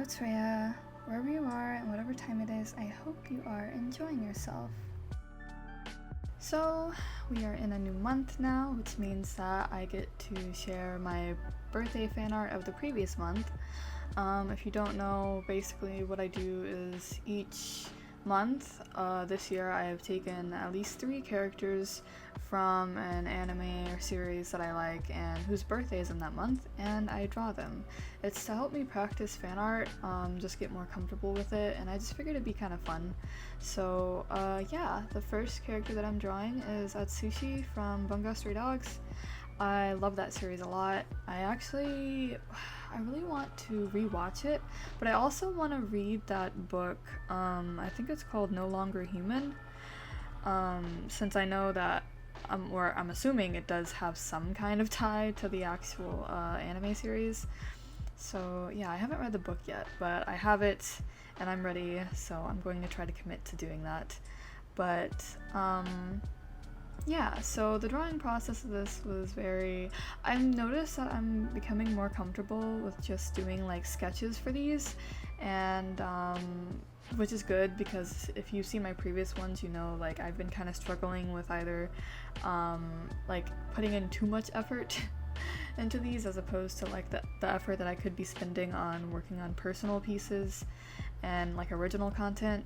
it's Rhea. Wherever you are and whatever time it is, I hope you are enjoying yourself. So, we are in a new month now, which means that I get to share my birthday fan art of the previous month. If you don't know, basically what I do is each month, this year I have taken at least 3 characters from an anime or series that I like and whose birthday is in that month, and I draw them. It's to help me practice fan art, just get more comfortable with it, and I just figured it'd be kind of fun. So yeah, the first character that I'm drawing is Atsushi from Bungo Stray Dogs. I love that series a lot. I really want to rewatch it, but I also want to read that book. I think it's called No Longer Human. Since I know that, or I'm assuming it does have some kind of tie to the actual anime series. So yeah, I haven't read the book yet, but I have it and I'm ready, so I'm going to try to commit to doing that. But yeah, so the drawing process of this was I've noticed that I'm becoming more comfortable with just doing like sketches for these, and which is good because if you see my previous ones, you know, like I've been kind of struggling with either like putting in too much effort into these as opposed to like the effort that I could be spending on working on personal pieces and like original content.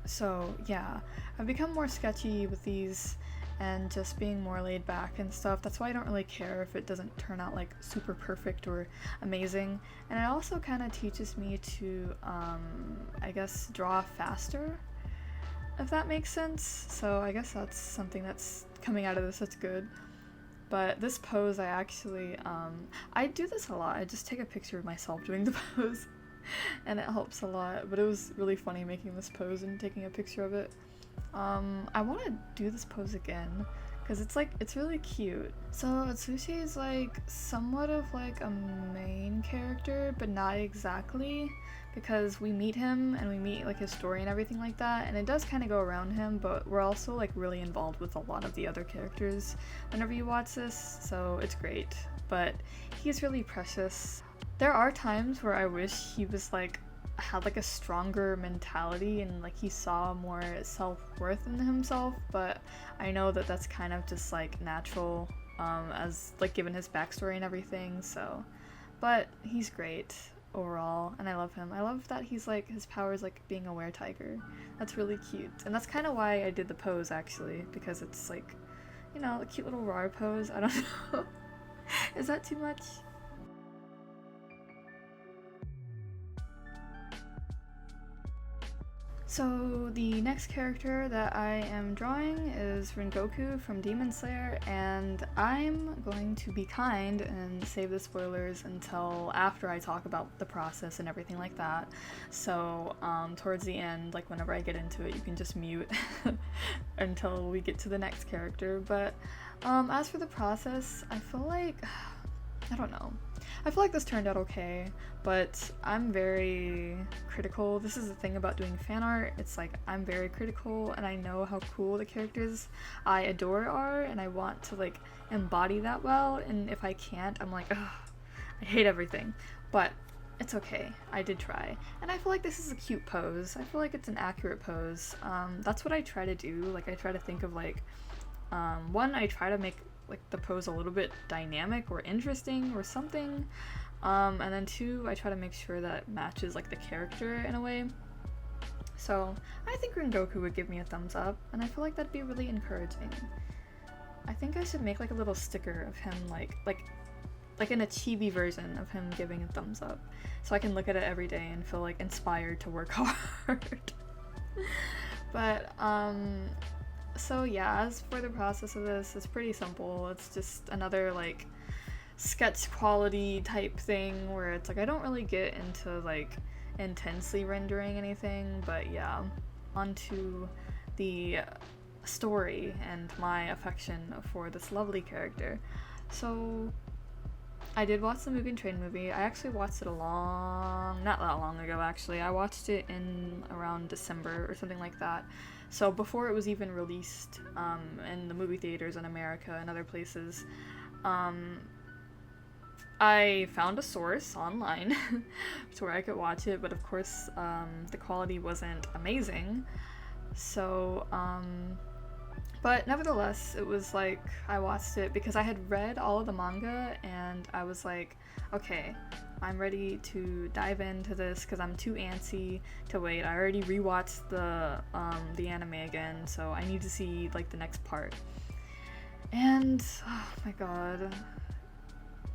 So yeah, I've become more sketchy with these and just being more laid back and stuff. That's why I don't really care if it doesn't turn out like super perfect or amazing. And it also kind of teaches me to, I guess, draw faster, if that makes sense. So I guess that's something that's coming out of this that's good. But this pose, I do this a lot. I just take a picture of myself doing the pose. And it helps a lot, but it was really funny making this pose and taking a picture of it. I want to do this pose again because it's really cute. So Atsushi is like somewhat of like a main character, but not exactly, because we meet him and we meet like his story and everything like that, and it does kind of go around him, but we're also like really involved with a lot of the other characters whenever you watch this, so it's great. But he's really precious. There are times where I wish he was had like a stronger mentality and like he saw more self-worth in himself, but I know that that's kind of just like natural, as like given his backstory and everything. So, but he's great overall and I love him. I love that he's like, his power is like being a were-tiger. That's really cute, and that's kind of why I did the pose actually, because it's like, you know, a cute little rar pose. I don't know. Is that too much? So the next character that I am drawing is Rengoku from Demon Slayer, and I'm going to be kind and save the spoilers until after I talk about the process and everything like that. So towards the end, like whenever I get into it, you can just mute until we get to the next character. But as for the process, I feel like, I don't know. I feel like this turned out okay, but I'm very critical. This is the thing about doing fan art. It's like I'm very critical and I know how cool the characters I adore are, and I want to like embody that well, and if I can't, I'm like, ugh, I hate everything. But it's okay. I did try. And I feel like this is a cute pose. I feel like it's an accurate pose. That's what I try to do. Like I try to think of like, one, I try to make like the pose a little bit dynamic or interesting or something, and then 2, I try to make sure that it matches like the character in a way. So I think Rengoku would give me a thumbs up, and I feel like that'd be really encouraging. I think I should make like a little sticker of him like an chibi version of him giving a thumbs up, so I can look at it every day and feel like inspired to work hard. But so yeah, as for the process of this, it's pretty simple. It's just another like sketch quality type thing where it's like I don't really get into like intensely rendering anything, but yeah, onto the story and my affection for this lovely character. So I did watch the Mugen Train movie. I actually watched it not that long ago actually. I watched it in around December or something like that. So before it was even released in the movie theaters in America and other places. I found a source online to where I could watch it, but of course the quality wasn't amazing. So, but nevertheless, it was like I watched it because I had read all of the manga and I was like, okay, I'm ready to dive into this because I'm too antsy to wait. I already rewatched the anime again, so I need to see like the next part. And oh my god,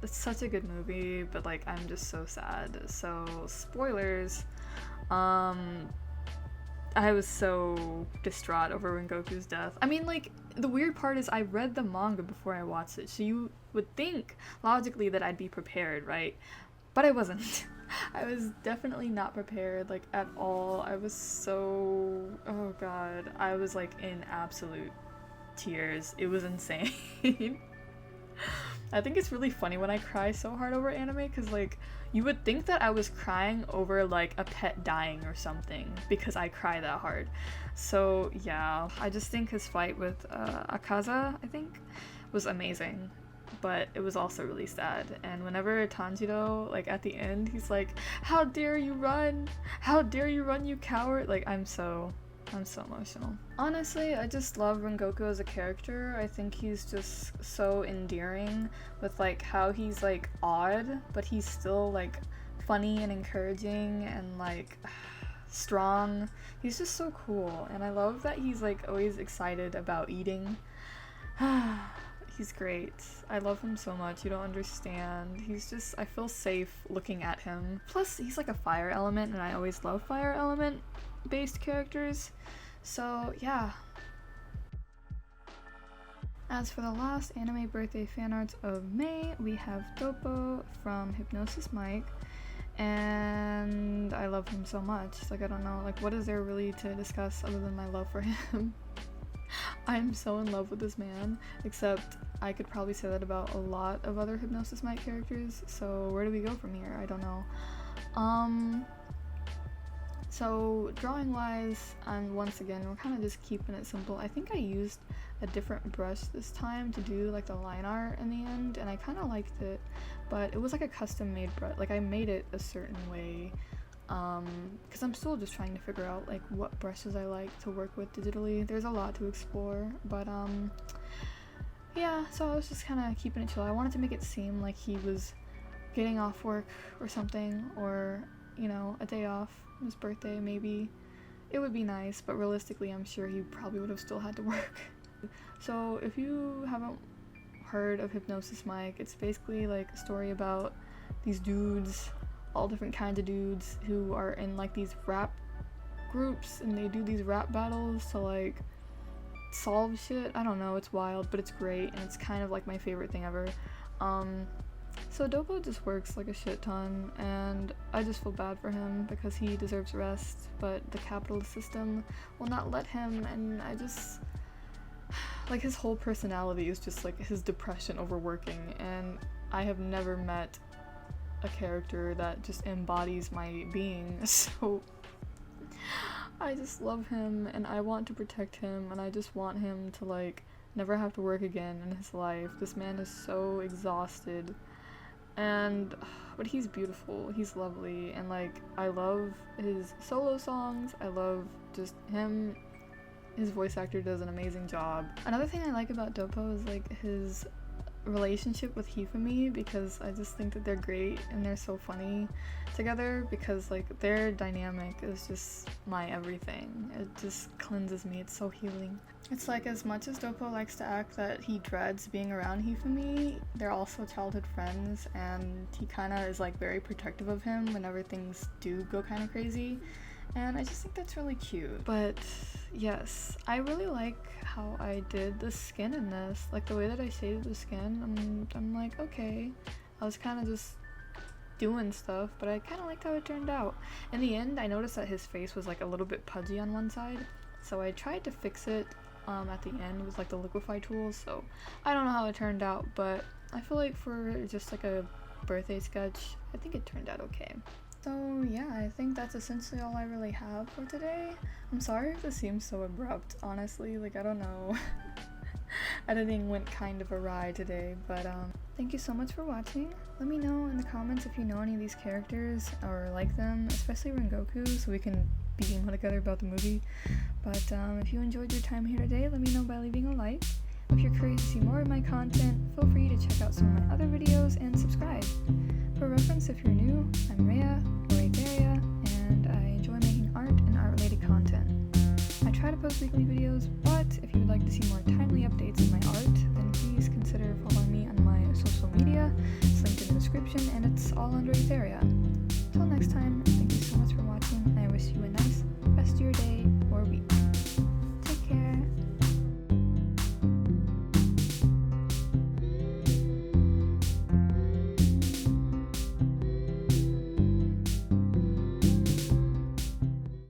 it's such a good movie, but like I'm just so sad. So spoilers. I was so distraught over Rengoku's death. I mean, like, the weird part is I read the manga before I watched it, so you would think logically that I'd be prepared, right? But I wasn't. I was definitely not prepared, like, at all. I was so... oh god. I was, like, in absolute tears. It was insane. I think it's really funny when I cry so hard over anime, because, like, you would think that I was crying over, like, a pet dying or something, because I cry that hard. So, yeah, I just think his fight with Akaza, I think, was amazing. But it was also really sad. And whenever Tanjiro, like, at the end, he's like, "How dare you run? How dare you run, you coward?" Like, I'm so emotional. Honestly, I just love Rengoku as a character. I think he's just so endearing with like how he's like odd, but he's still like funny and encouraging and like strong. He's just so cool, and I love that he's like always excited about eating. He's great. I love him so much. You don't understand. He's just, I feel safe looking at him. Plus, he's like a fire element, and I always love fire element based characters. So, yeah. As for the last anime birthday fan arts of May, we have Topo from Hypnosis Mike. And I love him so much. Like, I don't know, like, what is there really to discuss other than my love for him? I'm so in love with this man, except I could probably say that about a lot of other Hypnosis Mic characters, so where do we go from here? I don't know. So drawing wise, and once again, we're kind of just keeping it simple. I think I used a different brush this time to do like the line art in the end, and I kind of liked it, but it was like a custom made brush. Like I made it a certain way, because I'm still just trying to figure out like what brushes I like to work with digitally. There's a lot to explore, but yeah, so I was just kind of keeping it chill. I wanted to make it seem like he was getting off work or something, or you know, a day off, his birthday maybe. It would be nice, but realistically I'm sure he probably would have still had to work. So if you haven't heard of Hypnosis Mike, it's basically like a story about these dudes, all different kinds of dudes who are in like these rap groups, and they do these rap battles to like solve shit. I don't know, it's wild, but it's great, and it's kind of like my favorite thing ever. So Dopo just works like a shit ton, and I just feel bad for him because he deserves rest, but the capitalist system will not let him, and I just like his whole personality is just like his depression over working, and I have never met a character that just embodies my being, so I just love him and I want to protect him, and I just want him to like never have to work again in his life. This man is so exhausted, and but he's beautiful, he's lovely, and like I love his solo songs. I love just him. His voice actor does an amazing job. Another thing I like about Dopo is like his relationship with Hifumi, because I just think that they're great and they're so funny together, because like their dynamic is just my everything. It just cleanses me. It's so healing. It's like as much as Dopo likes to act that he dreads being around Hifumi, they're also childhood friends, and he kind of is like very protective of him whenever things do go kind of crazy, and I just think that's really cute. But yes, I really like how I did the skin in this, like the way that I shaded the skin. I'm like, okay, I was kind of just doing stuff, but I kind of liked how it turned out. In the end, I noticed that his face was like a little bit pudgy on one side, so I tried to fix it at the end with like the liquify tools. So I don't know how it turned out, but I feel like for just like a birthday sketch, I think it turned out okay. So yeah, I think that's essentially all I really have for today. I'm sorry if this seems so abrupt, honestly, like I don't know. editing went kind of awry today, but thank you so much for watching. Let me know in the comments if you know any of these characters or like them, especially Rengoku, so we can be emo together about the movie. But if you enjoyed your time here today, let me know by leaving a like. If you're curious to see more of my content, feel free to check out some of my other videos and subscribe. For reference, if you're new, I'm Rhea, or Aetheria, and I enjoy making art and art-related content. I try to post weekly videos, but if you would like to see more timely updates of my art, then please consider following me on my social media. It's linked in the description, and it's all under Aetheria.